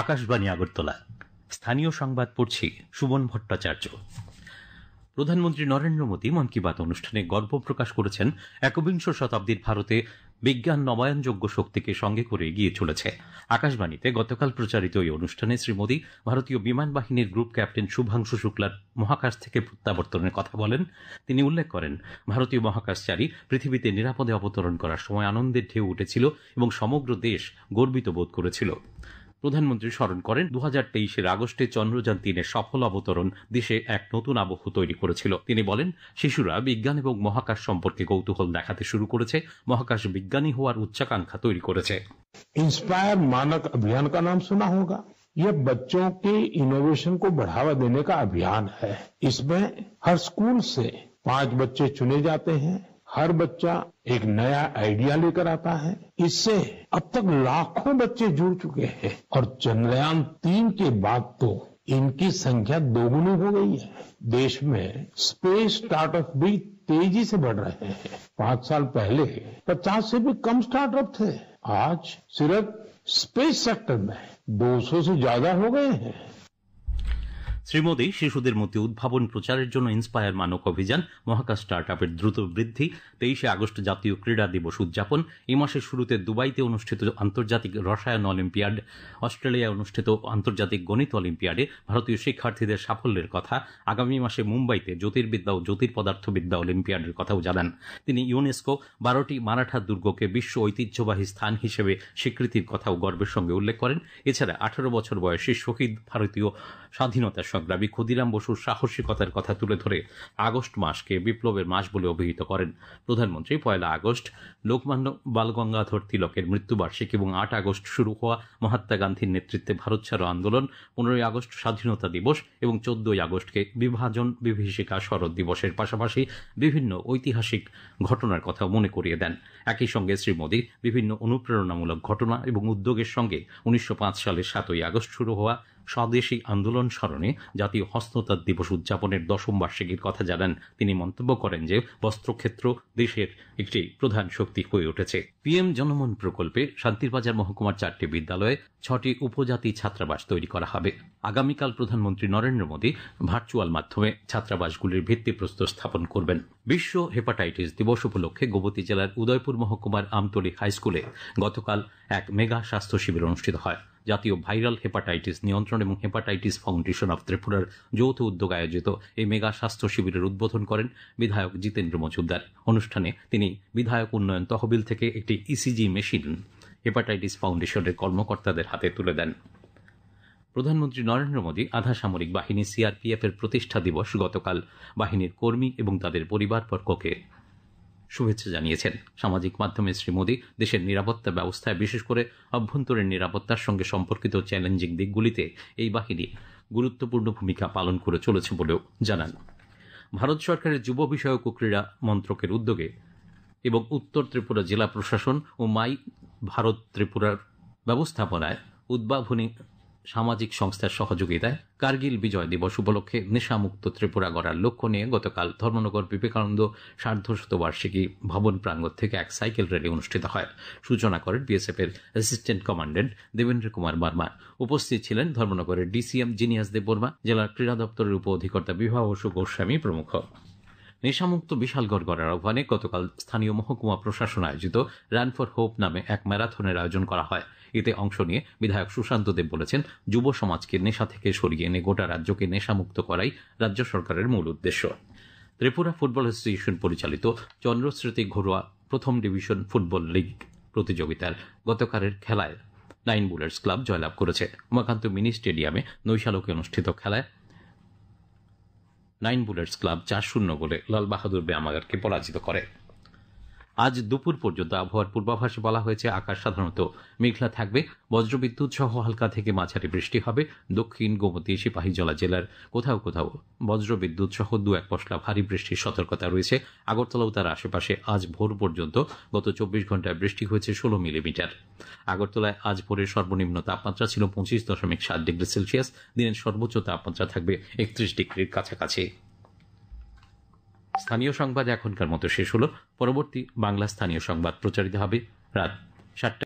আকাশবাণী আগরতলা। স্থানীয় সংবাদ পড়ছি সুমন ভট্টাচার্য। প্রধানমন্ত্রী নরেন্দ্র মোদী মন কি বাত অনুষ্ঠানে গর্ব প্রকাশ করেছেন একবিংশ শতাব্দীর ভারতে বিজ্ঞান নবায়নযোগ্য শক্তিকে সঙ্গে করে এগিয়ে চলেছে। আকাশবাণীতে গতকাল প্রচারিত এই অনুষ্ঠানে শ্রী মোদী ভারতীয় বিমান বাহিনীর গ্রুপ ক্যাপ্টেন শুভাংশু শুক্লার মহাকাশ থেকে প্রত্যাবর্তনের কথা বলেন। তিনি উল্লেখ করেন, ভারতীয় মহাকাশচারী পৃথিবীতে নিরাপদে অবতরণ করার সময় আনন্দের ঢেউ উঠেছিল এবং সমগ্র দেশ গর্বিত বোধ করেছিল। প্রধানমন্ত্রী স্মরণ করেন 2023 আগস্টে চন্দ্রযান 3-এর সফল অবতরণ দেশে এক নতুন আবহ তৈরি করেছিল। তিনি বলেন, শিশুরা বিজ্ঞান এবং মহাকাশ সম্পর্কে কৌতূহল দেখাতে শুরু করেছে, মহাকাশ বিজ্ঞানী হওয়ার উচ্চাকাঙ্ক্ষা তৈরি করেছে। इंस्पायर मानक अभियान का नाम सुना होगा। यह बच्चों के इनोवेशन को बढ़ावा देने का अभियान है। इसमें हर स्कूल से 5 बच्चे चुने जाते हैं। हर बच्चा एक नया आइडिया लेकर आता है। इससे अब तक लाखों बच्चे जुड़ चुके हैं और चंद्रयान 3 के बाद तो इनकी संख्या दोगुनी हो गई है। देश में स्पेस स्टार्टअप भी तेजी से बढ़ रहे हैं। 5 साल पहले 50 से भी कम स्टार्टअप थे। आज सिर्फ स्पेस सेक्टर में 200 से ज्यादा हो गए हैं। শ্রী মোদী শিশুদের মধ্যে উদ্ভাবন প্রচারের জন্য ইন্সপায়ার মানক অভিযান, মহাকাশ স্টার্টআপের দ্রুত বৃদ্ধি, 23 আগস্ট জাতীয় ক্রীড়া দিবস উদযাপন, এই মাসের শুরুতে দুবাইতে অনুষ্ঠিত আন্তর্জাতিক রসায়ন অলিম্পিয়াড, অস্ট্রেলিয়ায় অনুষ্ঠিত আন্তর্জাতিক গণিত অলিম্পিয়াডে ভারতীয় শিক্ষার্থীদের সাফল্যের কথা, আগামী মাসে মুম্বাইতে জ্যোতির্বিদ্যা ও জ্যোতির্পদার্থবিদ্যা অলিম্পিয়াডের কথাও জানান। তিনি ইউনেস্কো 12টি মারাঠা দুর্গকে বিশ্ব ঐতিহ্যবাহী স্থান হিসেবে স্বীকৃতির কথাও গর্বের সঙ্গে উল্লেখ করেন। এছাড়া 18 বছর বয়সী শহীদ ভারতীয় স্বাধীনতা সংগ্রামী ক্ষুদিরাম বসুর সাহসিকতার কথা তুলে ধরে আগস্ট মাসকে বিপ্লবের মাস বলে অভিহিত করেন। প্রধানমন্ত্রী 1 আগস্ট লোকমান্য বালগঙ্গাধর তিলকের মৃত্যুবার্ষিকী এবং 8 আগস্ট শুরু হওয়া মহাত্মা গান্ধীর নেতৃত্বে ভারত ছাড়ো আন্দোলন, 15 আগস্ট স্বাধীনতা দিবস এবং 14 আগস্টকে বিভাজন বিভীষিকা শরৎ দিবসের পাশাপাশি বিভিন্ন ঐতিহাসিক ঘটনার কথা মনে করিয়ে দেন। একই সঙ্গে শ্রী মোদী বিভিন্ন অনুপ্রেরণামূলক ঘটনা এবং উদ্যোগের সঙ্গে 1905 সালের 7 আগস্ট শুরু হওয়া স্বদেশী আন্দোলন স্মরণে জাতীয় হস্ততাঁত দিবস উদযাপনের 10ম বার্ষিকীর কথা জানান। তিনি মন্তব্য করেন যে বস্ত্রক্ষেত্র দেশের একটি প্রধান শক্তি হয়ে উঠেছে। পিএম জনমন প্রকল্পে শান্তিরবাজার মহকুমার 4টি বিদ্যালয়ে 6টি উপজাতি ছাত্রাবাস তৈরি করা হবে। আগামীকাল প্রধানমন্ত্রী নরেন্দ্র মোদী ভার্চুয়াল মাধ্যমে ছাত্রাবাসগুলির ভিত্তিপ্রস্তর স্থাপন করবেন। বিশ্ব হেপাটাইটিস দিবস উপলক্ষে গোমতী জেলার উদয়পুর মহকুমার আমতলী হাইস্কুলে গতকাল এক মেগা স্বাস্থ্য শিবির অনুষ্ঠিত হয়। জাতীয় ভাইরাল হেপাটাইটিস নিয়ন্ত্রণ এবং হেপাটাইটিস ফাউন্ডেশন অব ত্রিপুরার যৌথ উদ্যোগে আয়োজিত এই মেগা স্বাস্থ্য শিবিরের উদ্বোধন করেন বিধায়ক জিতেন্দ্র মজুমদার। অনুষ্ঠানে তিনি বিধায়ক উন্নয়ন তহবিল থেকে একটি ইসিজি মেশিন হেপাটাইটিস ফাউন্ডেশনের কর্মকর্তাদের হাতে তুলে দেন। প্রধানমন্ত্রী নরেন্দ্র মোদী আধা সামরিক বাহিনী সিআরপিএফ এর প্রতিষ্ঠা দিবস গতকাল বাহিনীর কর্মী এবং তাদের পরিবারবর্গকে শুভেচ্ছা জানিয়েছেন। সামাজিক মাধ্যমে শ্রী মোদী দেশের নিরাপত্তা ব্যবস্থায় বিশেষ করে অভ্যন্তরীণ নিরাপত্তার সঙ্গে সম্পর্কিত চ্যালেঞ্জিং দিকগুলিতে এই বাহিনী গুরুত্বপূর্ণ ভূমিকা পালন করে চলেছে বলেও জানান। ভারত সরকারের যুব বিষয়ক ও ক্রীড়া মন্ত্রকের উদ্যোগে এবং উত্তর ত্রিপুরা জেলা প্রশাসন ও মাই ভারত ত্রিপুরার ব্যবস্থাপনায় উদ্ভাবনী সামাজিক সংস্থার সহযোগিতায় কার্গিল বিজয় দিবস উপলক্ষে নেশামুক্ত ত্রিপুরা গড়ার লক্ষ্য নিয়ে গতকাল ধর্মনগর বিবেকানন্দ সার্ধশতবার্ষিকী ভবন প্রাঙ্গণ থেকে এক সাইকেল র্যালি অনুষ্ঠিত হয়। সূচনা করেন বিএসএফ এর অ্যাসিস্ট্যান্ট কমান্ড্যান্ট দেবেন্দ্র কুমার বর্মা। উপস্থিত ছিলেন ধর্মনগরের ডিসিএম জিনিয়াস দেববর্মা, জেলার ক্রীড়া দপ্তরের উপ অধিকর্তা বিভা বসু গোস্বামী প্রমুখ। নেশামুক্ত বিশালগড় গড়ার আহ্বানে গতকাল স্থানীয় মহকুমা প্রশাসন আয়োজিত রান ফর হোপ নামে এক ম্যারাথনের আয়োজন করা হয়। এতে অংশ নিয়ে বিধায়ক সুশান্ত দেব বলেছেন, যুব সমাজকে নেশা থেকে সরিয়ে এনে গোটা রাজ্যকে নেশামুক্ত করাই রাজ্য সরকারের মূল উদ্দেশ্য। ত্রিপুরা ফুটবল অ্যাসোসিয়েশন পরিচালিত চন্দ্রস্মৃতি ঘরোয়া প্রথম ডিভিশন ফুটবল লিগ প্রতিযোগিতার গতকালের খেলায় 9 বুলার্স ক্লাব জয়লাভ করেছে। উমাকান্ত মিনি স্টেডিয়ামে নৈশালকে অনুষ্ঠিত খেলায় 9 বুলার্স ক্লাব 4-0 গোলে লাল বাহাদুর ব্যায়ামাগারকে পরাজিত করে। আজ দুপুর পর্যন্ত আবহাওয়ার পূর্বাভাসে বলা হয়েছে আকাশ সাধারণত মেঘলা থাকবে, বজ্রবিদ্যুৎ সহ হালকা থেকে মাঝারি বৃষ্টি হবে। দক্ষিণ গোমতী সিপাহীজলা জেলার কোথাও কোথাও বজ্রবিদ্যুৎ সহ 2-1 পশলা ভারী বৃষ্টির সতর্কতা রয়েছে। আগরতলা ও তার আশেপাশে আজ ভোর পর্যন্ত গত 24 ঘন্টায় বৃষ্টি হয়েছে 16 মিলিমিটার। আগরতলায় আজ ভোরের সর্বনিম্ন তাপমাত্রা ছিল 25.7 ডিগ্রি সেলসিয়াস। দিনের সর্বোচ্চ তাপমাত্রা থাকবে 31 ডিগ্রির কাছাকাছি। স্থানীয় সংবাদ এখনকার মতো শেষ হলো। পরবর্তী বাংলা স্থানীয় সংবাদ প্রচারিত হবে রাত 7টা।